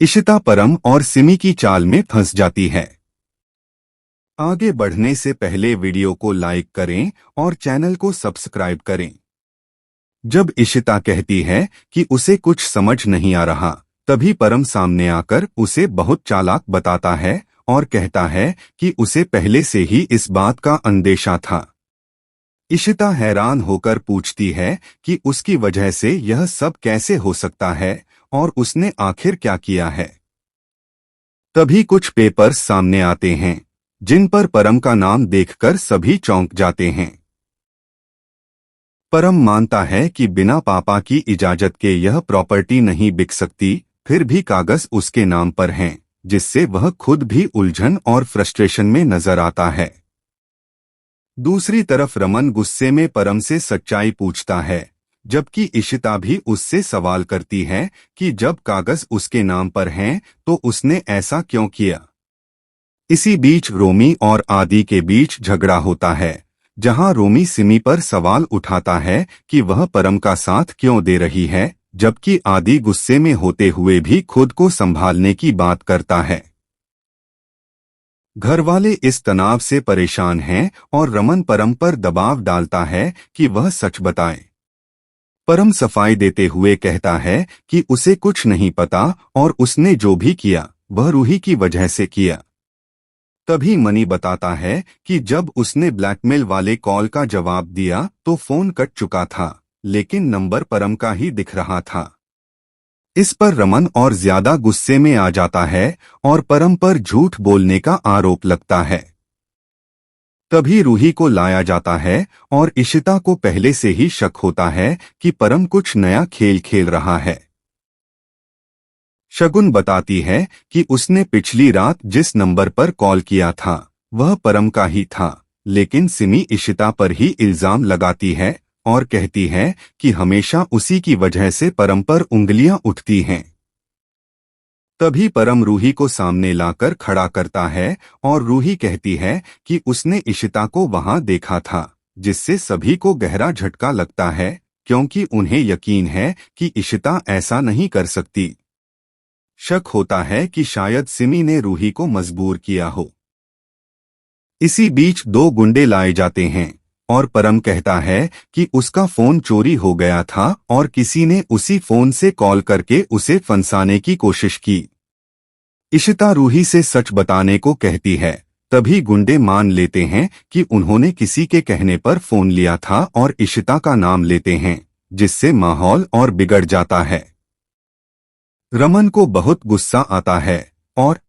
इशिता परम और सिमी की चाल में फंस जाती है। आगे बढ़ने से पहले वीडियो को लाइक करें और चैनल को सब्सक्राइब करें। जब इशिता कहती है कि उसे कुछ समझ नहीं आ रहा, तभी परम सामने आकर उसे बहुत चालाक बताता है और कहता है कि उसे पहले से ही इस बात का अंदेशा था। इशिता हैरान होकर पूछती है कि उसकी वजह से यह सब कैसे हो सकता है और उसने आखिर क्या किया है। तभी कुछ पेपर्स सामने आते हैं जिन पर परम का नाम देखकर सभी चौंक जाते हैं। परम मानता है कि बिना पापा की इजाजत के यह प्रॉपर्टी नहीं बिक सकती, फिर भी कागज उसके नाम पर हैं, जिससे वह खुद भी उलझन और फ्रस्ट्रेशन में नजर आता है। दूसरी तरफ रमन गुस्से में परम से सच्चाई पूछता है, जबकि इशिता भी उससे सवाल करती है कि जब कागज उसके नाम पर हैं तो उसने ऐसा क्यों किया। इसी बीच रोमी और आदि के बीच झगड़ा होता है, जहां रोमी सिमी पर सवाल उठाता है कि वह परम का साथ क्यों दे रही है, जबकि आदि गुस्से में होते हुए भी खुद को संभालने की बात करता है। घरवाले इस तनाव से परेशान हैं और रमन परम पर दबाव डालता है कि वह सच बताए। परम सफाई देते हुए कहता है कि उसे कुछ नहीं पता और उसने जो भी किया वह रूही की वजह से किया। तभी मनी बताता है कि जब उसने ब्लैकमेल वाले कॉल का जवाब दिया तो फोन कट चुका था, लेकिन नंबर परम का ही दिख रहा था। इस पर रमन और ज्यादा गुस्से में आ जाता है और परम पर झूठ बोलने का आरोप लगता है। तभी रूही को लाया जाता है और इशिता को पहले से ही शक होता है कि परम कुछ नया खेल खेल रहा है। शगुन बताती है कि उसने पिछली रात जिस नंबर पर कॉल किया था वह परम का ही था, लेकिन सिमी इशिता पर ही इल्जाम लगाती है और कहती है कि हमेशा उसी की वजह से परम पर उंगलियां उठती हैं। तभी परम रूही को सामने लाकर खड़ा करता है और रूही कहती है कि उसने इशिता को वहां देखा था, जिससे सभी को गहरा झटका लगता है, क्योंकि उन्हें यकीन है कि इशिता ऐसा नहीं कर सकती। शक होता है कि शायद सिमी ने रूही को मजबूर किया हो। इसी बीच दो गुंडे लाए जाते हैं और परम कहता है कि उसका फोन चोरी हो गया था और किसी ने उसी फोन से कॉल करके उसे फंसाने की कोशिश की। इशिता रूही से सच बताने को कहती है, तभी गुंडे मान लेते हैं कि उन्होंने किसी के कहने पर फोन लिया था और इशिता का नाम लेते हैं, जिससे माहौल और बिगड़ जाता है। रमन को बहुत गुस्सा आता है और